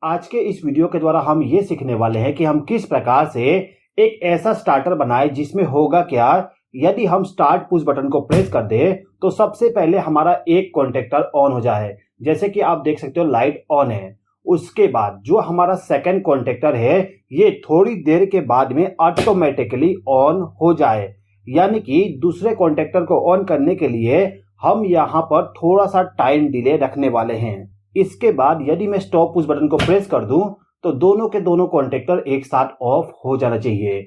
आज के इस वीडियो के द्वारा हम ये सीखने वाले हैं कि हम किस प्रकार से एक ऐसा स्टार्टर बनाएं जिसमें होगा क्या, यदि हम स्टार्ट पुश बटन को प्रेस कर दें तो सबसे पहले हमारा एक कॉन्टेक्टर ऑन हो जाए। जैसे कि आप देख सकते हो लाइट ऑन है। उसके बाद जो हमारा सेकंड कॉन्टेक्टर है ये थोड़ी देर के बाद में ऑटोमेटिकली ऑन हो जाए। यानी कि दूसरे कॉन्टेक्टर को ऑन करने के लिए हम यहाँ पर थोड़ा सा टाइम डिले रखने वाले हैं। इसके बाद यदि मैं स्टॉप पुश बटन को प्रेस कर दूं तो दोनों के दोनों कॉन्टेक्टर एक साथ ऑफ हो जाना चाहिए।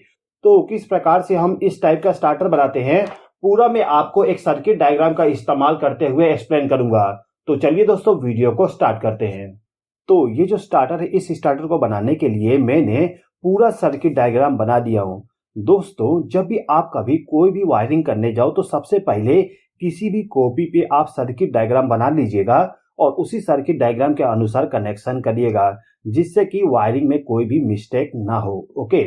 तो किस प्रकार से हम इस टाइप का स्टार्टर बनाते हैं पूरा मैं आपको एक सर्किट डायग्राम का इस्तेमाल करते हुए एक्सप्लेन करूंगा। तो चलिए दोस्तों वीडियो को स्टार्ट करते हैं। तो ये जो स्टार्टर है, इस स्टार्टर को बनाने के लिए मैंने पूरा सर्किट डायग्राम बना दिया हूं। दोस्तों जब भी आप कभी कोई भी वायरिंग करने जाओ तो सबसे पहले किसी भी कॉपी पे आप सर्किट डायग्राम बना लीजिएगा और उसी सर्किट डायग्राम के अनुसार कनेक्शन करिएगा, जिससे कि वायरिंग में कोई भी मिस्टेक ना हो। ओके,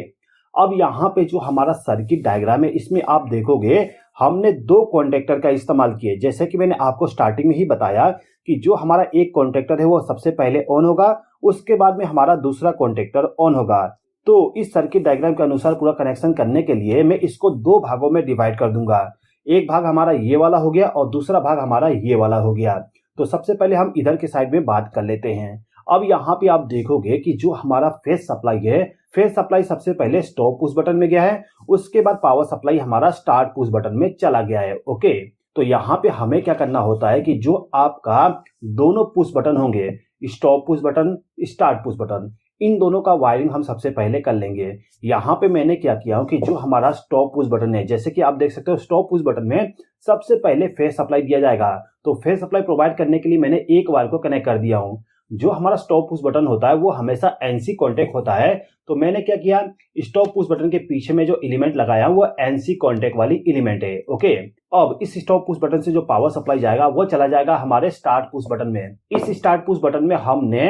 अब यहाँ पे जो हमारा सर्किट डायग्राम है इसमें आप देखोगे हमने दो कॉन्टेक्टर का इस्तेमाल किए। जैसे कि मैंने आपको स्टार्टिंग में ही बताया कि जो हमारा एक कॉन्टेक्टर है वो सबसे पहले ऑन होगा, उसके बाद में हमारा दूसरा कॉन्टेक्टर ऑन होगा। तो इस सर्किट डायग्राम के अनुसार पूरा कनेक्शन करने के लिए मैं इसको दो भागों में डिवाइड कर दूंगा। एक भाग हमारा ये वाला हो गया और दूसरा भाग हमारा ये वाला हो गया। तो सबसे पहले हम इधर के साइड में बात कर लेते हैं। अब यहाँ पे आप देखोगे कि जो हमारा फेज सप्लाई है, फेज सप्लाई सबसे पहले स्टॉप पुश बटन में गया है, उसके बाद पावर सप्लाई हमारा स्टार्ट पुश बटन में चला गया है। ओके, तो यहाँ पे हमें क्या करना होता है कि जो आपका दोनों पुश बटन होंगे, stop push button, start push button, इन दोनों का वायरिंग हम सबसे पहले कर लेंगे। यहाँ पे मैंने क्या किया हूँ कि जो हमारा स्टॉप पुश बटन है, जैसे कि आप देख सकते हो स्टॉप पुश बटन में सबसे पहले फेज सप्लाई दिया जाएगा। तो फेज सप्लाई प्रोवाइड करने के लिए मैंने एक वायर को कनेक्ट कर दिया हूँ। जो हमारा स्टॉप पुश बटन होता है वो हमेशा एनसी कॉन्टेक्ट होता है। तो मैंने क्या किया, स्टॉप पुश बटन के पीछे में जो एलिमेंट लगाया वो एनसी कॉन्टेक्ट वाली एलिमेंट है। ओके, अब इस स्टॉप पुश बटन से जो पावर सप्लाई जाएगा वो चला जाएगा हमारे स्टार्ट पुश बटन में। इस स्टार्ट पुश बटन में हमने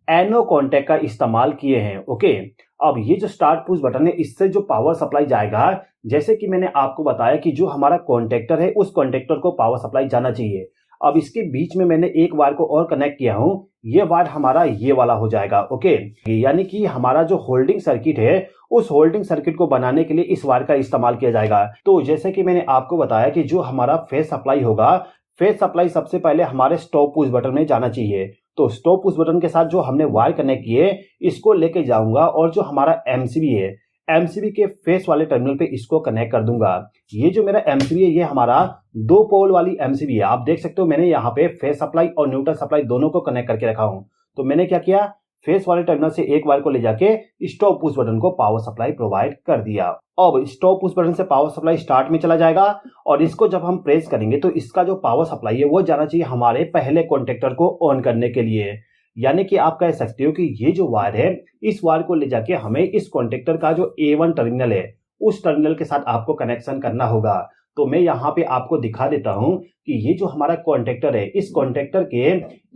एनो कॉन्टेक्ट का इस्तेमाल किए हैं। ओके, अब ये जो स्टार्ट पुश बटन है इससे जो पावर सप्लाई जाएगा, जैसे कि मैंने आपको बताया कि जो हमारा कॉन्टेक्टर है उस कॉन्टेक्टर को पावर सप्लाई जाना चाहिए। अब इसके बीच में मैंने एक वायर को और कनेक्ट किया हूं, ये वायर हमारा ये वाला हो जाएगा। ओके, यानी कि हमारा जो होल्डिंग सर्किट है उस होल्डिंग सर्किट को बनाने के लिए इस वायर का इस्तेमाल किया जाएगा। तो जैसे कि मैंने आपको बताया कि जो हमारा फेज सप्लाई होगा, फेज सप्लाई सबसे पहले हमारे स्टॉप पुश बटन में जाना चाहिए। तो स्टॉप पुश बटन के साथ जो हमने वायर कनेक्ट किए इसको लेके जाऊंगा और जो हमारा एमसीबी है, एमसीबी के फेस वाले टर्मिनल पे इसको कनेक्ट कर दूंगा। ये जो मेरा एमसीबी है ये हमारा दो पोल वाली एमसीबी है। आप देख सकते हो मैंने यहाँ पे फेस सप्लाई और न्यूट्रल सप्लाई दोनों को कनेक्ट करके रखा हूँ। तो मैंने क्या किया, फेस वाले टर्मिनल से एक वायर को ले जाके स्टॉप पुश बटन को पावर सप्लाई प्रोवाइड कर दिया। अब स्टॉप पुश बटन से पावर सप्लाई स्टार्ट में चला जाएगा और इसको जब हम प्रेस करेंगे तो इसका जो पावर सप्लाई है वो जाना चाहिए हमारे पहले कॉन्टेक्टर को ऑन करने के लिए। यानी कि आप कह सकते हो कि ये जो वायर है इस वायर को ले जाके हमें इस कॉन्टेक्टर का जो A1 टर्मिनल है उस टर्मिनल के साथ आपको कनेक्शन करना होगा। तो मैं यहाँ पे आपको दिखा देता हूँ कि ये जो हमारा कॉन्टेक्टर है, इस कॉन्टेक्टर के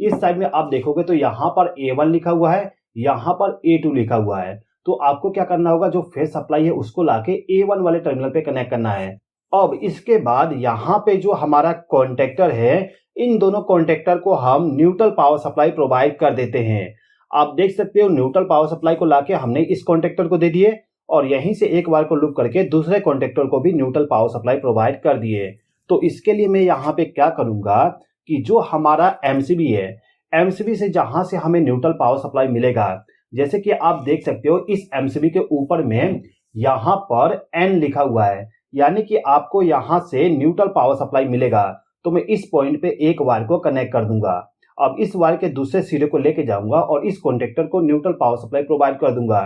इस साइड में आप देखोगे तो यहाँ पर A1 लिखा हुआ है, यहाँ पर A2 लिखा हुआ है। तो आपको क्या करना होगा, जो फेज सप्लाई है उसको लाके A1 वाले टर्मिनल पे कनेक्ट करना है। अब इसके बाद यहाँ पे जो हमारा कॉन्टेक्टर है, इन दोनों कॉन्टेक्टर को हम न्यूट्रल पावर सप्लाई प्रोवाइड कर देते हैं। आप देख सकते हो न्यूट्रल पावर सप्लाई को लाके हमने इस कॉन्टेक्टर को दे दिए और यहीं से एक वायर को लूप करके दूसरे कॉन्टेक्टर को भी न्यूट्रल पावर सप्लाई प्रोवाइड कर दिए। तो इसके लिए मैं यहाँ पे क्या करूंगा कि जो हमारा एमसीबी है, एमसीबी से जहां से हमें न्यूट्रल पावर सप्लाई मिलेगा, जैसे कि आप देख सकते हो इस एमसीबी के ऊपर में यहाँ पर N लिखा हुआ है, यानी कि आपको यहाँ से न्यूट्रल पावर सप्लाई मिलेगा। तो मैं इस पॉइंट पे एक वायर को कनेक्ट कर दूंगा। अब इस वायर के दूसरे सिरे को लेके जाऊंगा और इस कॉन्टेक्टर को न्यूट्रल पावर सप्लाई प्रोवाइड कर दूंगा।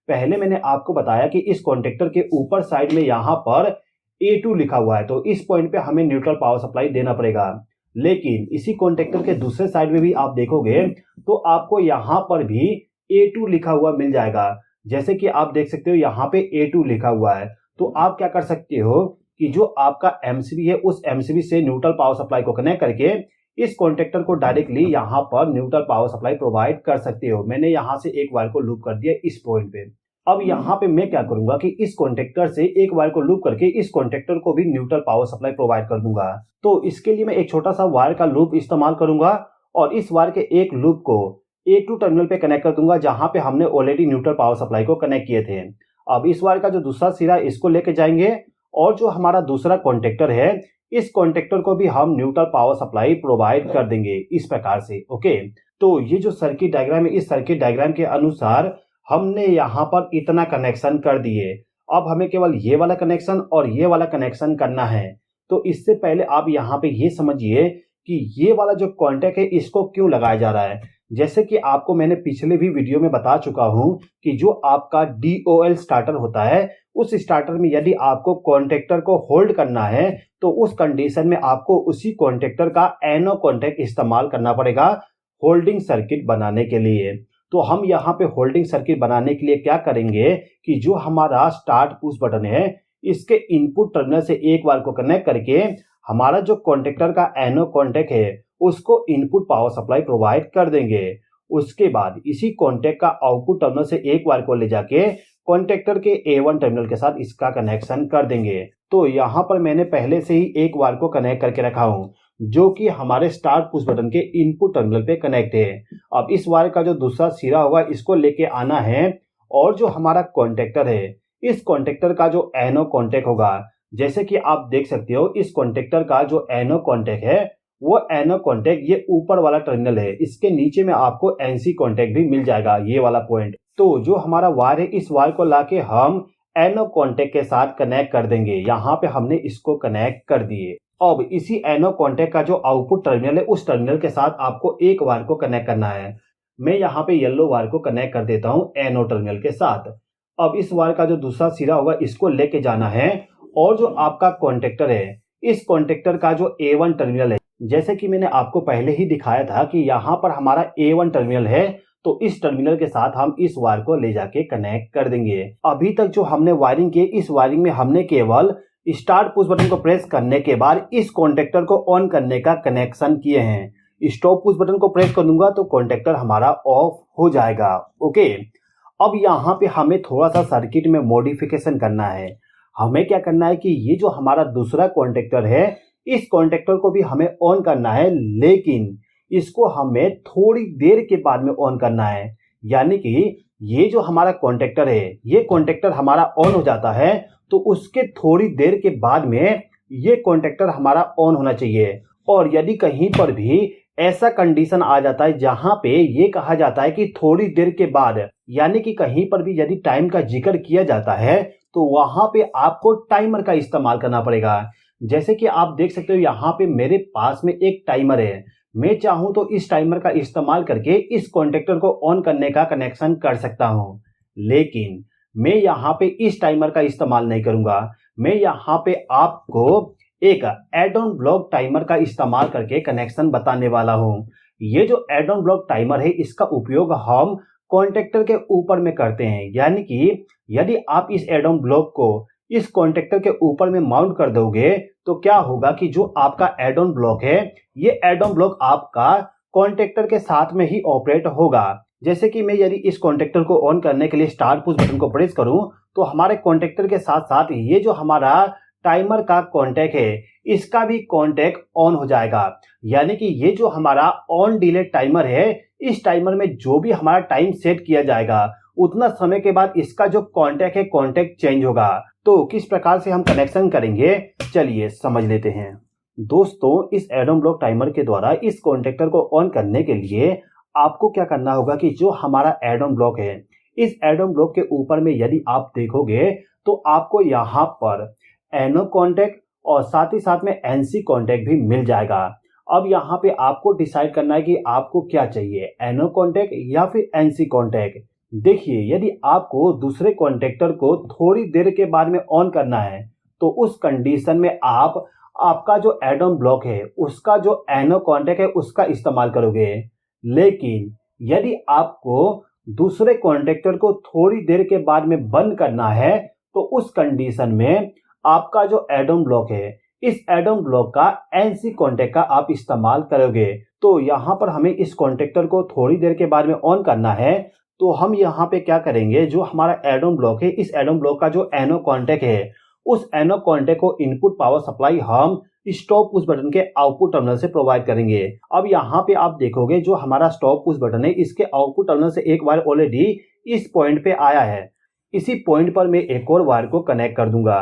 पहले मैंने आपको बताया कि इस कॉन्टेक्टर के ऊपर साइड में यहाँ पर A2 लिखा हुआ है, तो इस पॉइंट पे हमें न्यूट्रल पावर सप्लाई देना पड़ेगा। लेकिन इसी कॉन्टेक्टर के दूसरे साइड में भी आप देखोगे तो आपको यहाँ पर भी A2 लिखा हुआ मिल जाएगा। जैसे कि आप देख सकते हो यहाँ पे A2 लिखा हुआ है। तो आप क्या कर सकते हो कि जो आपका एमसीबी है उस एमसीबी से न्यूट्रल पावर सप्लाई को कनेक्ट करके इस कॉन्टेक्टर को डायरेक्टली यहाँ पर न्यूट्रल पावर सप्लाई प्रोवाइड कर सकते हो। मैंने यहाँ से एक वायर को लूप कर दिया इस पॉइंट पे। अब यहाँ पे मैं क्या करूंगा कि इस कॉन्टेक्टर से एक वायर को लूप करके इस कॉन्टेक्टर को भी न्यूट्रल पावर सप्लाई प्रोवाइड कर दूंगा। तो इसके लिए मैं एक छोटा सा वायर का लूप इस्तेमाल करूंगा और इस वायर के एक लूप को A2 टर्मिनल पे कनेक्ट कर दूंगा जहां पे हमने ऑलरेडी न्यूट्रल पावर सप्लाई को कनेक्ट किए थे। अब इस वायर का जो दूसरा सिरा इसको लेके जाएंगे और जो हमारा दूसरा कॉन्टेक्टर है इस कॉन्टेक्टर को भी हम न्यूट्रल पावर सप्लाई प्रोवाइड कर देंगे इस प्रकार से। ओके, तो ये जो सर्किट डायग्राम है इस सर्किट डायग्राम के अनुसार हमने यहाँ पर इतना कनेक्शन कर दिए। अब हमें केवल ये वाला कनेक्शन और ये वाला कनेक्शन करना है। तो इससे पहले आप यहाँ पे ये समझिए कि ये वाला जो कॉन्टैक्ट है इसको क्यों लगाया जा रहा है। जैसे कि आपको मैंने पिछले भी वीडियो में बता चुका हूं कि जो आपका DOL स्टार्टर होता है उस स्टार्टर में यदि आपको कॉन्टेक्टर को होल्ड करना है तो उस कंडीशन में आपको उसी कॉन्टेक्टर का एनो कॉन्टैक्ट इस्तेमाल करना पड़ेगा होल्डिंग सर्किट बनाने के लिए। तो हम यहाँ पे होल्डिंग सर्किट बनाने के लिए क्या करेंगे कि जो हमारा स्टार्ट पुश बटन है इसके इनपुट टर्मिनल से एक वायर को कनेक्ट करके हमारा जो कॉन्टेक्टर का एनो कॉन्टैक्ट है उसको इनपुट पावर सप्लाई प्रोवाइड कर देंगे। उसके बाद इसी कॉन्टैक्ट का आउटपुट टर्मिनल से एक वायर को ले जाके कॉन्टेक्टर के A1 टर्मिनल के साथ इसका कनेक्शन कर देंगे। तो यहाँ पर मैंने पहले से ही एक वायर को कनेक्ट करके रखा हूँ जो कि हमारे स्टार्ट पुश बटन के इनपुट टर्मिनल पे कनेक्ट है। अब इस वायर का जो दूसरा सिरा होगा इसको लेके आना है और जो हमारा कॉन्टेक्टर है इस कॉन्टेक्टर का जो एनो कॉन्टैक्ट होगा, जैसे कि आप देख सकते हो इस कॉन्टेक्टर का जो एनो कॉन्टैक्ट है वो एनो कॉन्टैक्ट ये ऊपर वाला टर्मिनल है, इसके नीचे में आपको NC कॉन्टैक्ट भी मिल जाएगा ये वाला पॉइंट। तो जो हमारा वायर है इस वायर को लाके हम एनो कॉन्टैक्ट के साथ कनेक्ट कर देंगे। यहाँ पे हमने इसको कनेक्ट कर दिए। अब इसी एनो कॉन्टैक्ट का जो आउटपुट टर्मिनल है उस टर्मिनल के साथ आपको एक वायर को कनेक्ट करना है। मैं यहाँ पे येलो वायर को कनेक्ट कर देता हूँ एनो टर्मिनल के साथ। अब इस वायर का जो दूसरा सिरा होगा इसको लेके जाना है और जो आपका कॉन्टेक्टर है इस कॉन्टेक्टर का जो A1 टर्मिनल है, जैसे कि मैंने आपको पहले ही दिखाया था कि यहाँ पर हमारा A1 टर्मिनल है तो इस टर्मिनल के साथ हम इस वायर को ले जाके कनेक्ट कर देंगे। अभी तक जो हमने वायरिंग की इस वायरिंग में हमने केवल स्टार्ट पुश बटन को प्रेस करने के बाद इस कॉन्टेक्टर को ऑन करने का कनेक्शन किए हैं। स्टॉप पुश बटन को प्रेस कर दूंगा तो कॉन्टेक्टर हमारा ऑफ हो जाएगा। ओके, अब यहाँ पे हमें थोड़ा सा सर्किट में मॉडिफिकेशन करना है। हमें क्या करना है कि ये जो हमारा दूसरा कॉन्टेक्टर है इस कॉन्टेक्टर को भी हमें ऑन करना है, लेकिन इसको हमें थोड़ी देर के बाद में ऑन करना है। यानी कि ये जो हमारा कॉन्टेक्टर है ये कॉन्टेक्टर हमारा ऑन हो जाता है तो उसके थोड़ी देर के बाद में ये कॉन्टेक्टर हमारा ऑन होना चाहिए। और यदि कहीं पर भी ऐसा कंडीशन आ जाता है जहां पे ये कहा जाता है कि थोड़ी देर के बाद, यानी कि कहीं पर भी यदि टाइम का जिक्र किया जाता है तो वहां पे आपको टाइमर का इस्तेमाल करना पड़ेगा। जैसे कि आप देख सकते हो यहाँ पे मेरे पास में एक टाइमर है। मैं चाहूं तो इस टाइमर का इस्तेमाल करके इस कॉन्टेक्टर को ऑन करने का कनेक्शन कर सकता हूं, लेकिन मैं यहाँ पे इस टाइमर का इस्तेमाल नहीं करूंगा। मैं यहाँ पे आपको एक एड ऑन ब्लॉक टाइमर का इस्तेमाल करके कनेक्शन बताने वाला हूं। ये जो एड ऑन ब्लॉक टाइमर है इसका उपयोग हम कॉन्टेक्टर के ऊपर में करते हैं। यानी कि यदि आप इस एड ऑन ब्लॉक को इस कॉन्टेक्टर के ऊपर में माउंट कर दोगे तो क्या होगा कि जो आपका एड ऑन ब्लॉक है ये एड ऑन ब्लॉक आपका कॉन्टेक्टर के साथ में ही ऑपरेट होगा। जैसे कि मैं यदि इस कॉन्टेक्टर को ऑन करने के लिए स्टार्ट पुश बटन को प्रेस करूं तो हमारे कॉन्टेक्टर के साथ साथ ये जो हमारा टाइमर का कॉन्टैक्ट है इसका भी कॉन्टैक्ट ऑन हो जाएगा। यानी कि ये जो हमारा ऑन डिले टाइमर है इस टाइमर में जो भी हमारा टाइम सेट किया जाएगा उतना समय के बाद इसका जो कॉन्टैक्ट है कॉन्टैक्ट चेंज होगा। तो किस प्रकार से हम कनेक्शन करेंगे चलिए समझ लेते हैं। दोस्तों, इस एड ऑन ब्लॉक टाइमर के द्वारा इस कॉन्टेक्टर को ऑन करने के लिए आपको क्या करना होगा कि जो हमारा एड ऑन ब्लॉक है इस एड ऑन ब्लॉक के ऊपर में यदि आप देखोगे तो आपको यहाँ पर एनो कॉन्टैक्ट और साथ ही साथ में NC कॉन्टैक्ट भी मिल जाएगा। अब यहाँ पे आपको डिसाइड करना है कि आपको क्या चाहिए, एनो कॉन्टैक्ट या फिर NC कॉन्टैक्ट। देखिए, यदि आपको दूसरे कॉन्टेक्टर को थोड़ी देर के बाद में ऑन करना है तो उस कंडीशन में आप आपका जो एड ऑन ब्लॉक है उसका जो एनो कॉन्टैक्ट है उसका इस्तेमाल करोगे। लेकिन यदि आपको दूसरे कॉन्टेक्टर को थोड़ी देर के बाद में बंद करना है तो उस कंडीशन में आपका जो एड ऑन ब्लॉक है इस एड ऑन ब्लॉक का NC कॉन्टैक्ट का आप इस्तेमाल करोगे। तो यहाँ पर हमें इस कॉन्टेक्टर को थोड़ी देर के बाद में ऑन करना है तो हम यहाँ पे क्या करेंगे, जो हमारा एड ऑन ब्लॉक है इस एड ऑन ब्लॉक का जो एनो कॉन्टैक्ट है उस एनो कॉन्टैक्ट को इनपुट पावर सप्लाई हम स्टॉप पुश बटन के आउटपुट टर्मिनल से प्रोवाइड करेंगे। अब यहाँ पे आप देखोगे जो हमारा स्टॉप पुश बटन है इसके आउटपुट टर्मिनल से एक वायर ऑलरेडी इस पॉइंट पे आया है। इसी पॉइंट पर मैं एक और वायर को कनेक्ट कर दूंगा।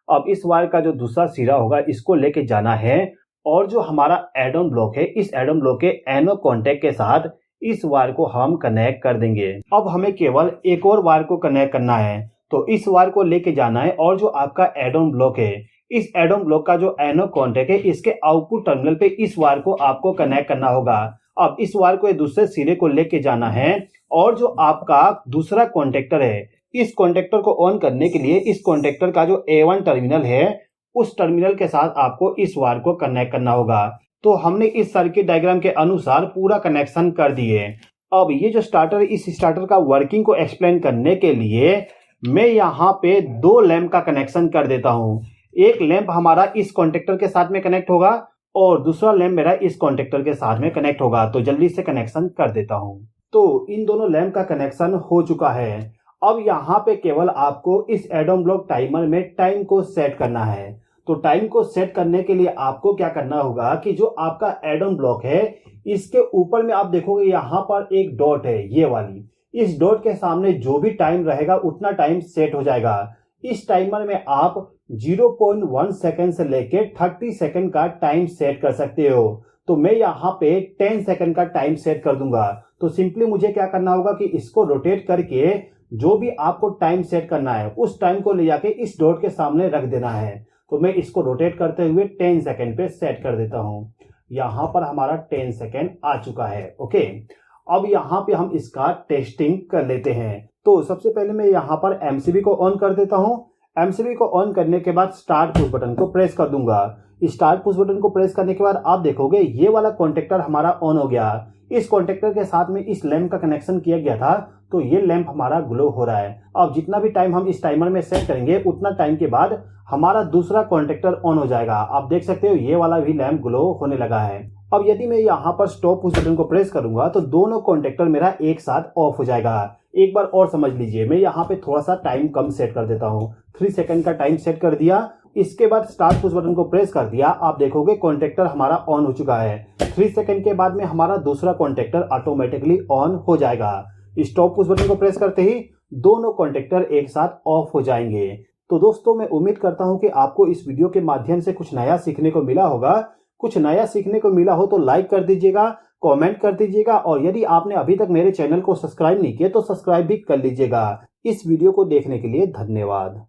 अब इस वायर का जो दूसरा सिरा होगा इसको लेके जाना है और जो हमारा एड ऑन ब्लॉक है इस एड ऑन ब्लॉक के एनो कॉन्टेक्ट के साथ इस वायर को हम कनेक्ट कर देंगे। अब हमें केवल एक और वायर को कनेक्ट करना है, तो इस वायर को लेके जाना है और जो आपका एड ऑन ब्लॉक है इस एड ऑन ब्लॉक का जो एनो कॉन्टेक्ट है इसके आउटपुट टर्मिनल पे इस वायर को आपको कनेक्ट करना होगा। अब इस वायर को दूसरे सिरे को लेके जाना है और जो आपका दूसरा कॉन्टेक्टर है इस कॉन्टेक्टर को ऑन करने के लिए इस कॉन्टेक्टर का जो A1 टर्मिनल है उस टर्मिनल के साथ आपको इस वायर को कनेक्ट करना होगा। तो हमने इस सर्किट डायग्राम के अनुसार पूरा कनेक्शन कर दिए। अब ये जो स्टार्टर है इस स्टार्टर का वर्किंग को एक्सप्लेन करने के लिए मैं यहाँ पे दो लैंप का कनेक्शन कर देता हूँ। एक लैंप हमारा इस कॉन्टेक्टर के साथ में कनेक्ट होगा और दूसरा लैंप मेरा इस कॉन्टेक्टर के साथ में कनेक्ट होगा। तो जल्दी से कनेक्शन कर देता हूँ। तो इन दोनों लैंप का कनेक्शन हो चुका है। अब यहाँ पे केवल आपको इस एड ऑन ब्लॉक टाइमर में टाइम को सेट करना है। तो टाइम को सेट करने के लिए आपको क्या करना होगा कि जो आपका एड ऑन ब्लॉक है इसके ऊपर में आप देखोगे यहाँ पर एक डॉट है, ये वाली। इस डॉट के सामने जो भी टाइम रहेगा उतना टाइम सेट हो जाएगा। इस टाइमर में आप 0.1 सेकंड से लेके 30 सेकंड का टाइम सेट कर सकते हो। तो मैं यहाँ पे 10 सेकंड का टाइम सेट कर दूंगा। तो सिंपली मुझे क्या करना होगा कि इसको रोटेट करके जो भी आपको टाइम सेट करना है उस टाइम को ले जाके इस डॉट के सामने रख देना है। तो मैं इसको रोटेट करते हुए 10 सेकंड पे सेट कर देता हूँ। यहाँ पर हमारा 10 सेकंड आ चुका है। ओके, अब यहाँ पे हम इसका टेस्टिंग कर लेते हैं। तो सबसे पहले मैं यहाँ पर एमसीबी को ऑन कर देता हूँ। एमसीबी को ऑन करने के बाद स्टार्ट पुश बटन को प्रेस कर दूंगा। स्टार्ट पुश बटन को प्रेस करने के बाद आप देखोगे ये वाला कॉन्टेक्टर हमारा ऑन हो गया। इस कॉन्टेक्टर के साथ में इस लैंप का कनेक्शन किया गया था तो ये लैंप हमारा ग्लो हो रहा है। अब जितना भी टाइम हम इस टाइमर में सेट करेंगे उतना टाइम के बाद हमारा दूसरा कॉन्टेक्टर ऑन हो जाएगा। आप देख सकते हो ये वाला भी लैंप ग्लो होने लगा है। अब यदि मैं यहाँ पर स्टॉप पुश बटन को प्रेस करूंगा तो दोनों कॉन्टेक्टर मेरा एक साथ ऑफ हो जाएगा। एक बार और समझ लीजिए, मैं यहाँ पे थोड़ा सा टाइम कम सेट कर देता हूँ। 3 सेकंड का टाइम सेट कर दिया। इसके बाद स्टार्ट पुश बटन को प्रेस कर दिया। आप देखोगे कॉन्टेक्टर हमारा ऑन हो चुका है। 3 सेकंड के बाद में हमारा दूसरा कॉन्टेक्टर ऑटोमेटिकली ऑन हो जाएगा। स्टॉप पुश बटन को प्रेस करते ही दोनों कॉन्टेक्टर एक साथ ऑफ हो जाएंगे। तो दोस्तों मैं उम्मीद करता हूं कि आपको इस वीडियो के माध्यम से कुछ नया सीखने को मिला होगा। कुछ नया सीखने को मिला हो तो लाइक कर दीजिएगा, कमेंट कर दीजिएगा और यदि आपने अभी तक मेरे चैनल को सब्सक्राइब नहीं किया तो सब्सक्राइब भी कर लीजिएगा। इस वीडियो को देखने के लिए धन्यवाद।